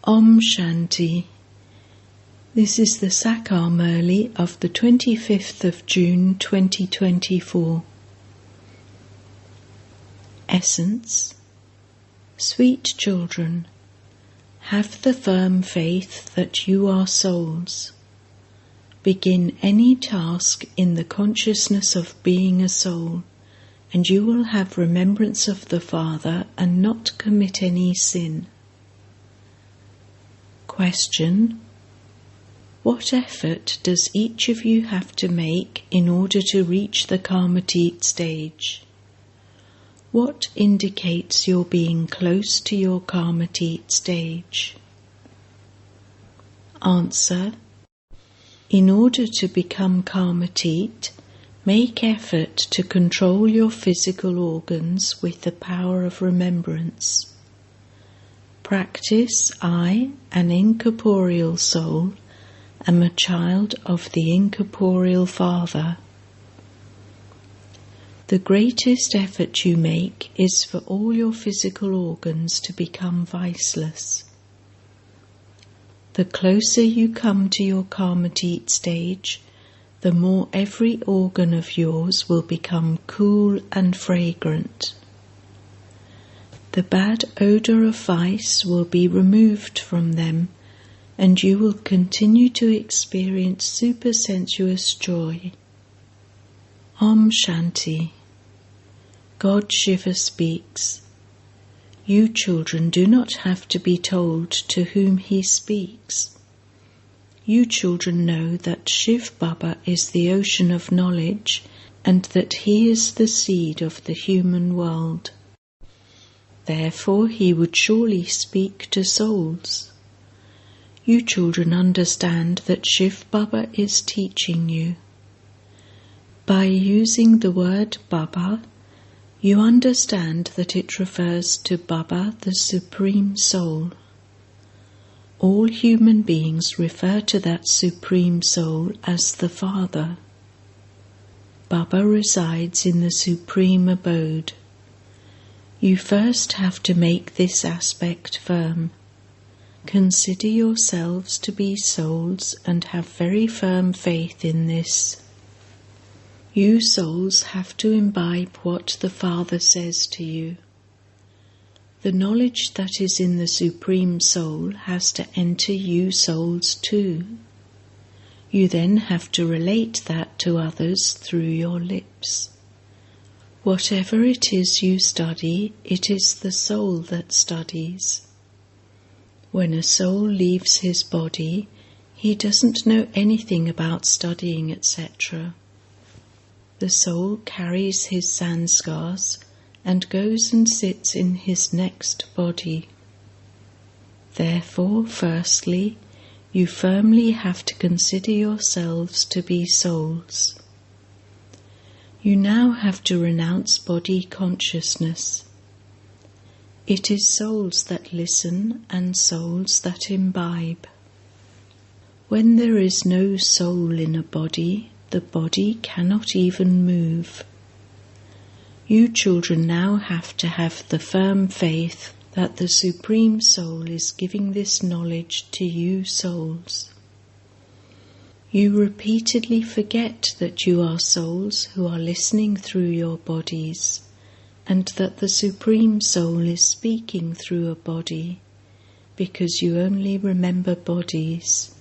Om Shanti. This is the Sakar Murli of the 25th of June 2024. Essence. Sweet children, have the firm faith that you are souls. Begin any task in the consciousness of being a soul, and you will have remembrance of the Father and not commit any sin. Question: what effort does each of you have to make in order to reach the Karmatit stage? What indicates you're being close to your Karmatit stage? Answer: in order to become Karmatit, make effort to control your physical organs with the power of remembrance. Practice, I, an incorporeal soul, am a child of the incorporeal Father. The greatest effort you make is for all your physical organs to become viceless. The closer you come to your Karmatit stage, the more every organ of yours will become cool and fragrant. The bad odour of vice will be removed from them, and you will continue to experience supersensuous joy. Om Shanti. God Shiva speaks. You children do not have to be told to whom he speaks. You children know that Shiv Baba is the ocean of knowledge and that he is the seed of the human world. Therefore he would surely speak to souls. You children understand that Shiv Baba is teaching you. By using the word Baba, you understand that it refers to Baba, the Supreme Soul. All human beings refer to that Supreme Soul as the Father. Baba resides in the Supreme Abode. You first have to make this aspect firm. Consider yourselves to be souls and have very firm faith in this. You souls have to imbibe what the Father says to you. The knowledge that is in the Supreme Soul has to enter you souls too. You then have to relate that to others through your lips. Whatever it is you study, it is the soul that studies. When a soul leaves his body, he doesn't know anything about studying, etc. The soul carries his sanskars and goes and sits in his next body. Therefore, firstly, you firmly have to consider yourselves to be souls. You now have to renounce body consciousness. It is souls that listen and souls that imbibe. When there is no soul in a body, the body cannot even move. You children now have to have the firm faith that the Supreme Soul is giving this knowledge to you souls. You repeatedly forget that you are souls who are listening through your bodies, and that the Supreme Soul is speaking through a body, because you only remember bodies.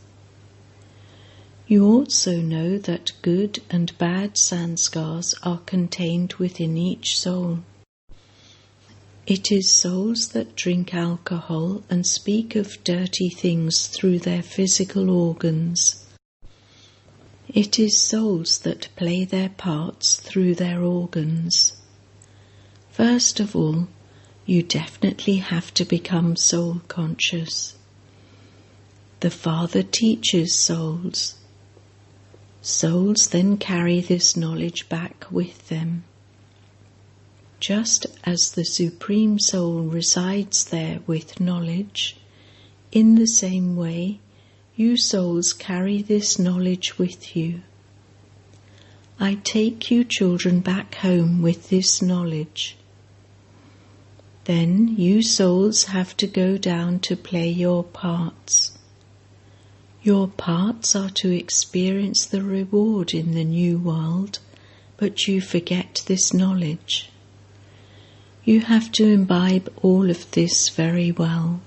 You also know that good and bad sanskars are contained within each soul. It is souls that drink alcohol and speak of dirty things through their physical organs. It is souls that play their parts through their organs. First of all, you definitely have to become soul conscious. The Father teaches souls. Souls then carry this knowledge back with them. Just as the Supreme Soul resides there with knowledge, in the same way, you souls carry this knowledge with you. I take you children back home with this knowledge. Then you souls have to go down to play your parts. Your parts are to experience the reward in the new world, but you forget this knowledge. You have to imbibe all of this very well.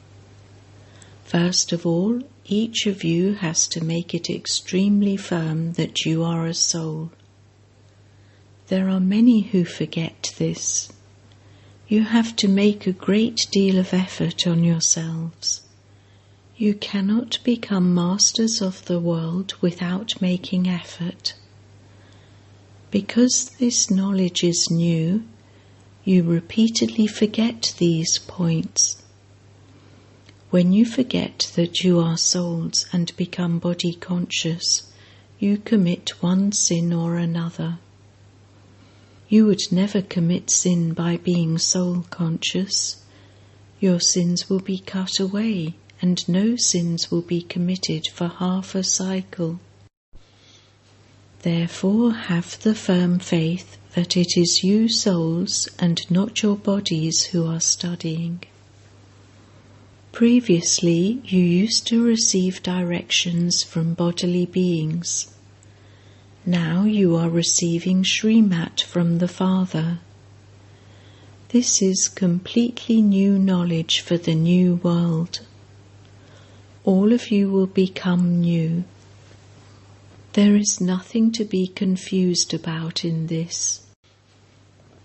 First of all, each of you has to make it extremely firm that you are a soul. There are many who forget this. You have to make a great deal of effort on yourselves. You cannot become masters of the world without making effort. Because this knowledge is new, you repeatedly forget these points. When you forget that you are souls and become body conscious, you commit one sin or another. You would never commit sin by being soul conscious. Your sins will be cut away, and no sins will be committed for half a cycle. Therefore have the firm faith that it is you souls and not your bodies who are studying. Previously you used to receive directions from bodily beings. Now you are receiving Srimat from the Father. This is completely new knowledge for the new world. All of you will become new. There is nothing to be confused about in this.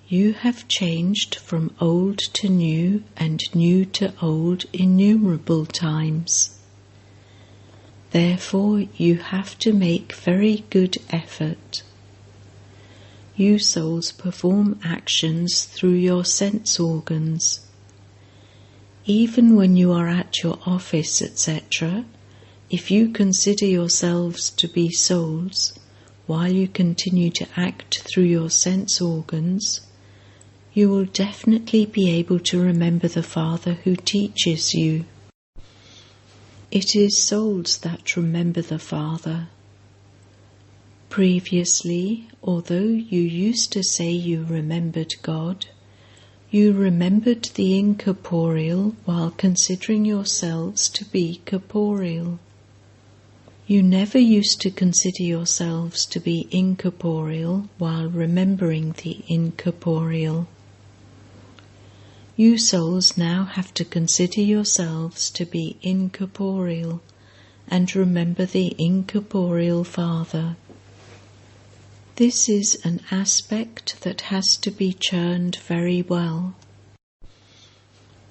You have changed from old to new and new to old innumerable times. Therefore you have to make very good effort. You souls perform actions through your sense organs. Even when you are at your office, etc., if you consider yourselves to be souls, while you continue to act through your sense organs, you will definitely be able to remember the Father who teaches you. It is souls that remember the Father. Previously, although you used to say you remembered God, you remembered the incorporeal while considering yourselves to be corporeal. You never used to consider yourselves to be incorporeal while remembering the incorporeal. You souls now have to consider yourselves to be incorporeal and remember the incorporeal Father. This is an aspect that has to be churned very well.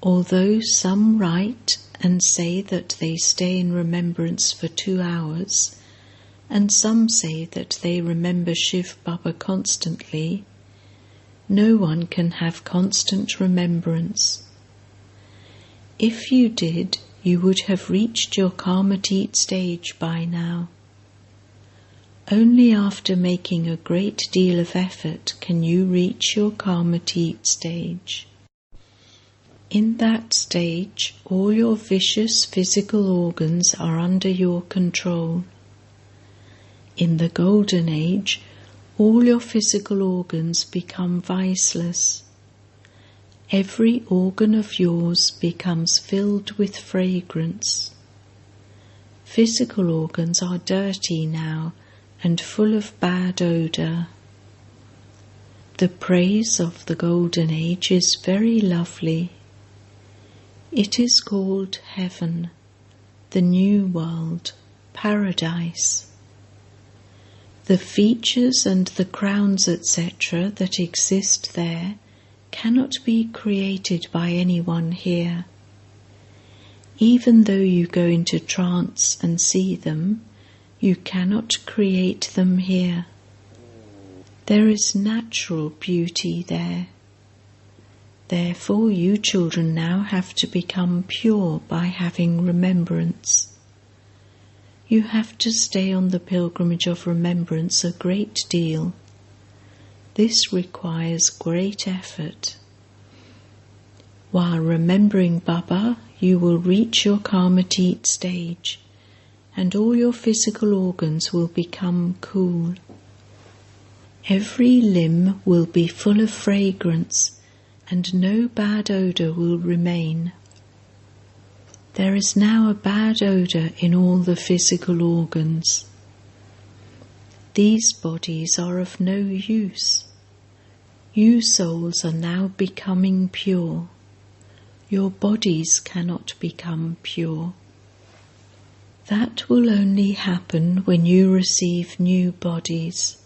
Although some write and say that they stay in remembrance for 2 hours, and some say that they remember Shiv Baba constantly, no one can have constant remembrance. If you did, you would have reached your Karmatit stage by now. Only after making a great deal of effort can you reach your Karmatit stage. In that stage, all your vicious physical organs are under your control. In the Golden Age, all your physical organs become viceless. Every organ of yours becomes filled with fragrance. Physical organs are dirty now and full of bad odour. The praise of the Golden Age is very lovely. It is called heaven, the new world, paradise. The features and the crowns, etc., that exist there cannot be created by anyone here. Even though you go into trance and see them, you cannot create them here. There is natural beauty there. Therefore, you children now have to become pure by having remembrance. You have to stay on the pilgrimage of remembrance a great deal. This requires great effort. While remembering Baba, you will reach your Karmatit stage, and all your physical organs will become cool. Every limb will be full of fragrance, and no bad odour will remain. There is now a bad odour in all the physical organs. These bodies are of no use. You souls are now becoming pure. Your bodies cannot become pure. That will only happen when you receive new bodies.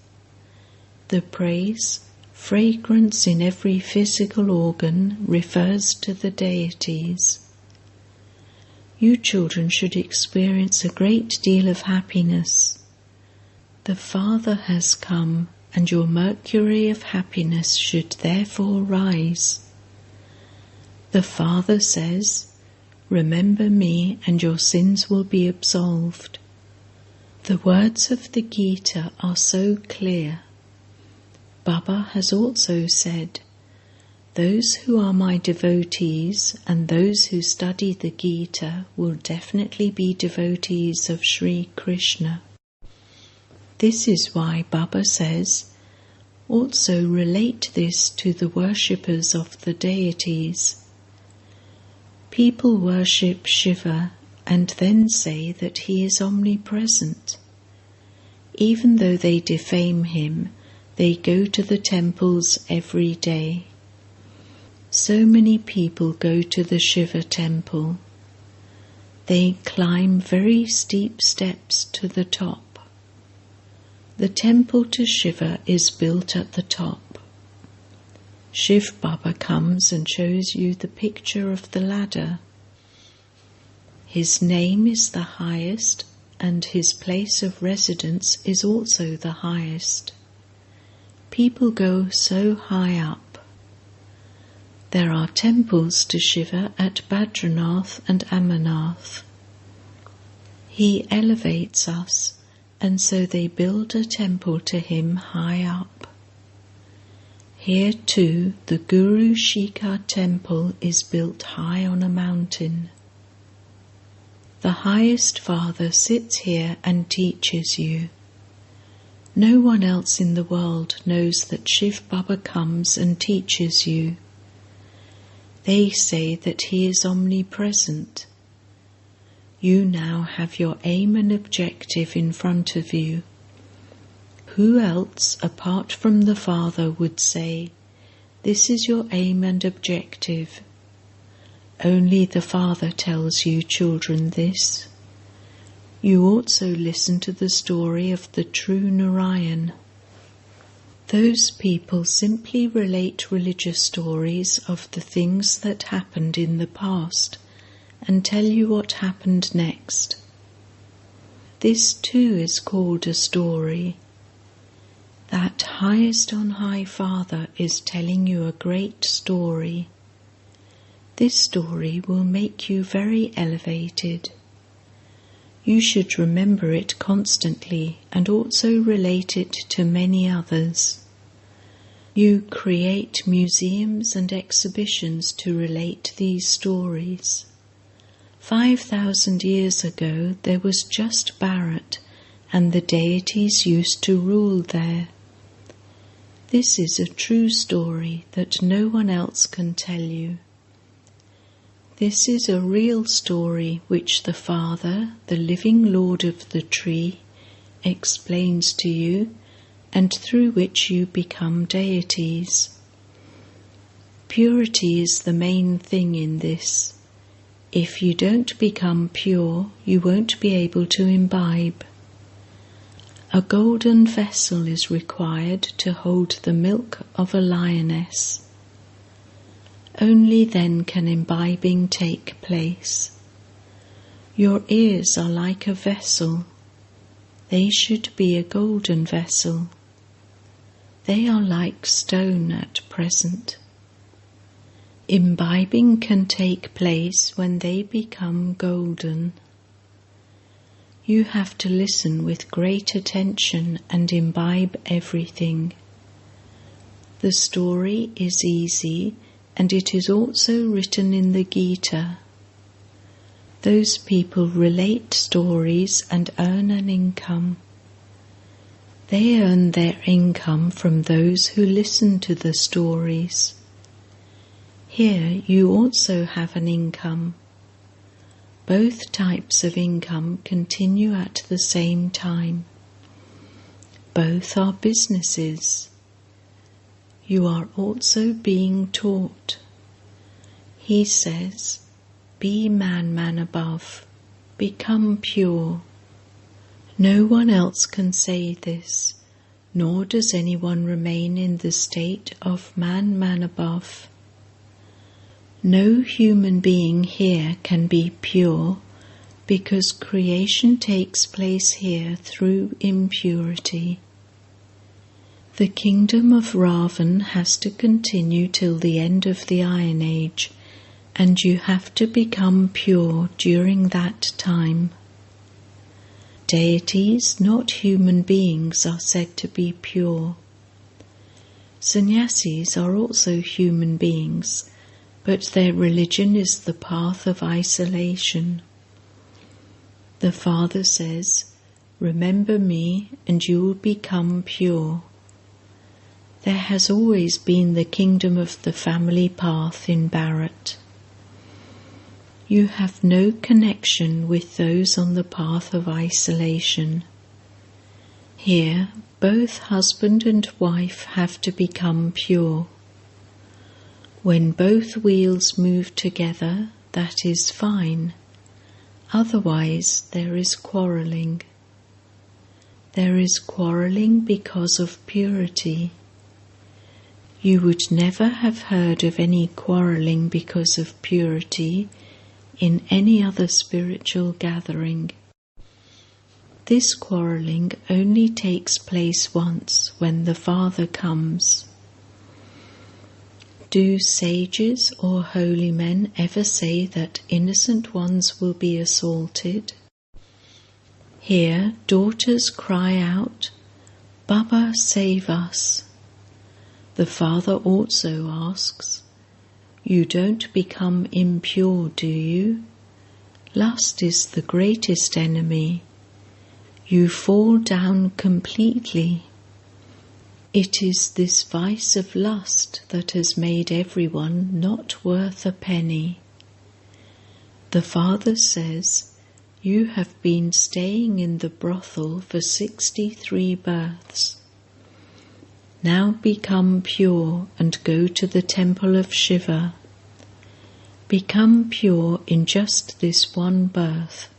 The praise, fragrance in every physical organ refers to the deities. You children should experience a great deal of happiness. The Father has come, and your mercury of happiness should therefore rise. The Father says, "Remember me and your sins will be absolved." The words of the Gita are so clear. Baba has also said, "Those who are my devotees and those who study the Gita will definitely be devotees of Sri Krishna." This is why Baba says, "Also relate this to the worshippers of the deities." People worship Shiva and then say that he is omnipresent. Even though they defame him, they go to the temples every day. So many people go to the Shiva temple. They climb very steep steps to the top. The temple to Shiva is built at the top. Shiv Baba comes and shows you the picture of the ladder. His name is the highest, and his place of residence is also the highest. People go so high up. There are temples to Shiva at Badranath and Amarnath. He elevates us, and so they build a temple to him high up. Here too, the Guru Shikhar temple is built high on a mountain. The highest Father sits here and teaches you. No one else in the world knows that Shiv Baba comes and teaches you. They say that he is omnipresent. You now have your aim and objective in front of you. Who else, apart from the Father, would say, "This is your aim and objective"? Only the Father tells you children this. You also listen to the story of the true Narayan. Those people simply relate religious stories of the things that happened in the past and tell you what happened next. This too is called a story. That highest on high Father is telling you a great story. This story will make you very elevated. You should remember it constantly and also relate it to many others. You create museums and exhibitions to relate these stories. 5,000 years ago there was just Bharat, and the deities used to rule there. This is a true story that no one else can tell you. This is a real story which the Father, the living Lord of the tree, explains to you, and through which you become deities. Purity is the main thing in this. If you don't become pure, you won't be able to imbibe. A golden vessel is required to hold the milk of a lioness. Only then can imbibing take place. Your ears are like a vessel. They should be a golden vessel. They are like stone at present. Imbibing can take place when they become golden. You have to listen with great attention and imbibe everything. The story is easy, and it is also written in the Gita. Those people relate stories and earn an income. They earn their income from those who listen to the stories. Here you also have an income. Both types of income continue at the same time. Both are businesses. You are also being taught. He says, be man above, become pure. No one else can say this, nor does anyone remain in the state of man above. No human being here can be pure because creation takes place here through impurity. The kingdom of Ravan has to continue till the end of the Iron Age, and you have to become pure during that time. Deities, not human beings, are said to be pure. Sannyasis are also human beings, but their religion is the path of isolation. The Father says, remember me and you will become pure. There has always been the kingdom of the family path in Bharat. You have no connection with those on the path of isolation. Here, both husband and wife have to become pure. When both wheels move together, that is fine. Otherwise, there is quarrelling. There is quarrelling because of purity. You would never have heard of any quarrelling because of purity in any other spiritual gathering. This quarrelling only takes place once when the Father comes. Do sages or holy men ever say that innocent ones will be assaulted? Here, daughters cry out, Baba, save us. The Father also asks, you don't become impure, do you? Lust is the greatest enemy. You fall down completely. It is this vice of lust that has made everyone not worth a penny. The Father says, you have been staying in the brothel for 63 births. Now become pure and go to the temple of Shiva. Become pure in just this one birth.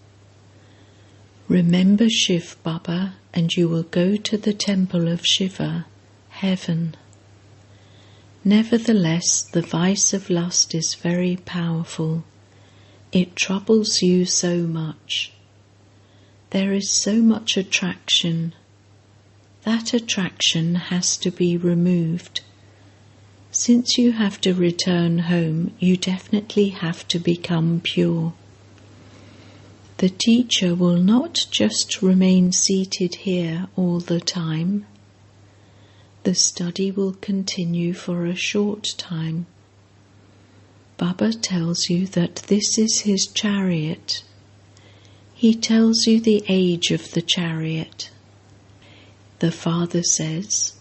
Remember Shiv Baba and you will go to the temple of Shiva, heaven. Nevertheless, the vice of lust is very powerful. It troubles you so much. There is so much attraction. That attraction has to be removed. Since you have to return home, you definitely have to become pure. The teacher will not just remain seated here all the time. The study will continue for a short time. Baba tells you that this is his chariot. He tells you the age of the chariot. The Father says,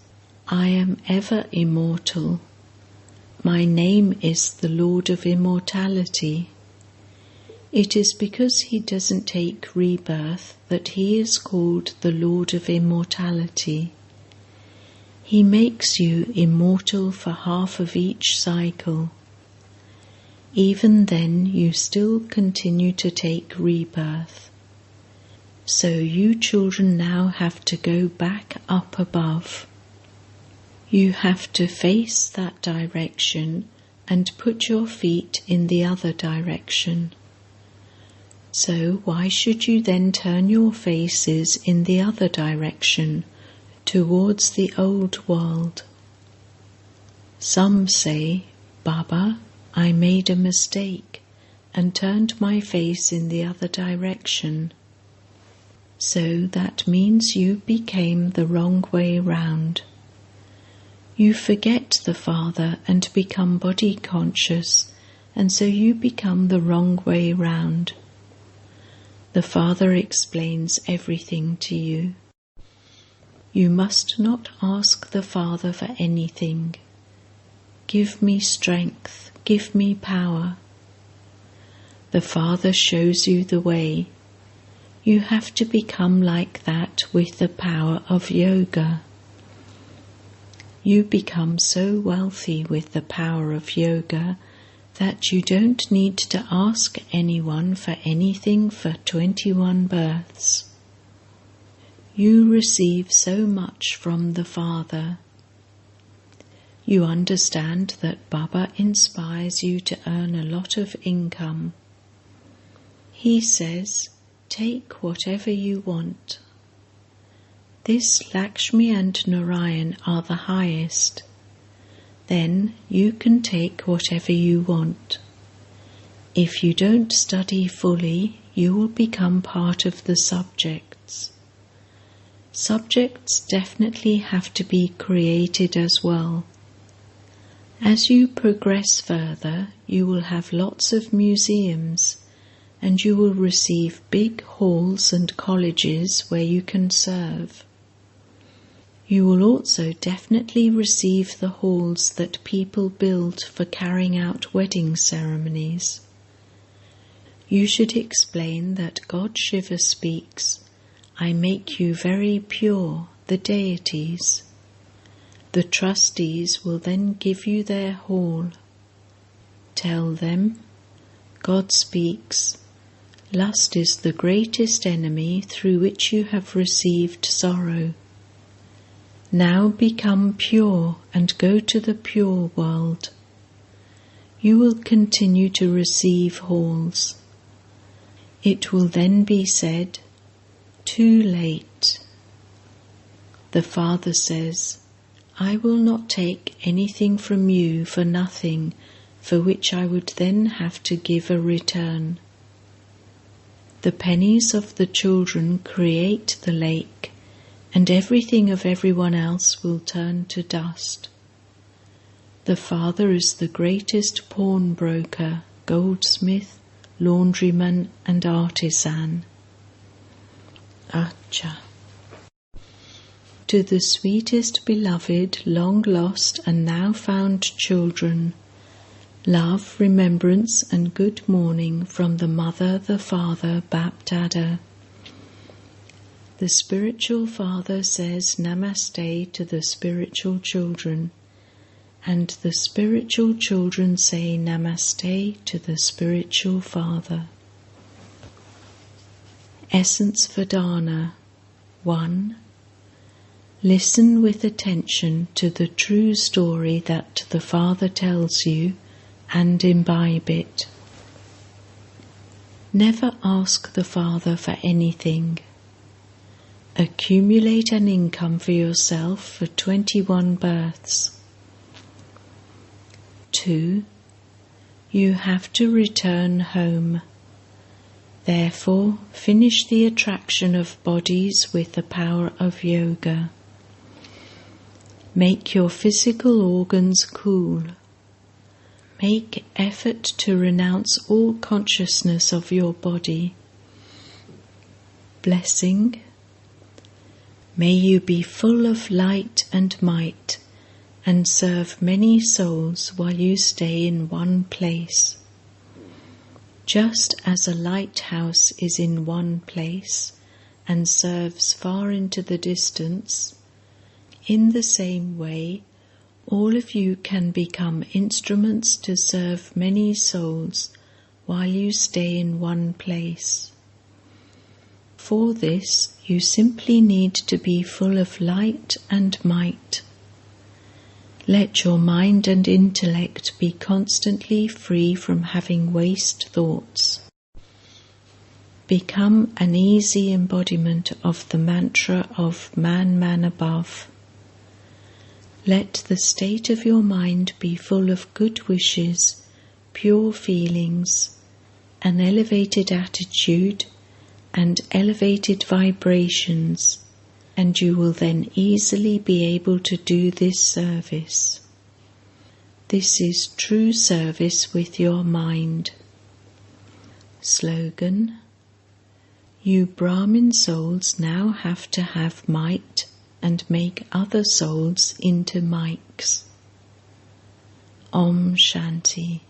I am ever immortal. My name is the Lord of Immortality. It is because he doesn't take rebirth that he is called the Lord of Immortality. He makes you immortal for half of each cycle. Even then you still continue to take rebirth. So you children now have to go back up above. You have to face that direction and put your feet in the other direction. So why should you then turn your faces in the other direction, towards the old world? Some say, Baba, I made a mistake and turned my face in the other direction. So that means you became the wrong way round. You forget the Father and become body conscious, and so you become the wrong way round. The Father explains everything to you. You must not ask the Father for anything. Give me strength, give me power. The Father shows you the way. You have to become like that with the power of yoga. You become so wealthy with the power of yoga that you don't need to ask anyone for anything for 21 births. You receive so much from the Father. You understand that Baba inspires you to earn a lot of income. He says, take whatever you want. This Lakshmi and Narayan are the highest. Then you can take whatever you want. If you don't study fully, you will become part of the subjects. Subjects definitely have to be created as well. As you progress further, you will have lots of museums, and you will receive big halls and colleges where you can serve. You will also definitely receive the halls that people build for carrying out wedding ceremonies. You should explain that God Shiva speaks, I make you very pure, the deities. The trustees will then give you their hall. Tell them, God speaks, lust is the greatest enemy through which you have received sorrow. Now become pure and go to the pure world. You will continue to receive halls. It will then be said, too late. The Father says, I will not take anything from you for nothing, for which I would then have to give a return. The pennies of the children create the lake, and everything of everyone else will turn to dust. The Father is the greatest pawnbroker, goldsmith, laundryman and artisan. Acha. To the sweetest beloved, long lost and now found children, love, remembrance and good morning from the Mother, the Father, Bap-Dada. The spiritual father says Namaste to the spiritual children, and the spiritual children say Namaste to the spiritual father. Essence Vedana 1. Listen with attention to the true story that the Father tells you and imbibe it. Never ask the Father for anything. Accumulate an income for yourself for 21 births. 2. You have to return home. Therefore, finish the attraction of bodies with the power of yoga. Make your physical organs cool. Make effort to renounce all consciousness of your body. Blessing. May you be full of light and might, and serve many souls while you stay in one place. Just as a lighthouse is in one place and serves far into the distance, in the same way, all of you can become instruments to serve many souls while you stay in one place. For this, you simply need to be full of light and might. Let your mind and intellect be constantly free from having waste thoughts. Become an easy embodiment of the mantra of Man, Man above. Let the state of your mind be full of good wishes, pure feelings, an elevated attitude, and elevated vibrations, and you will then easily be able to do this service. This is true service with your mind. Slogan: You Brahmin souls now have to have might and make other souls into mics. Om Shanti.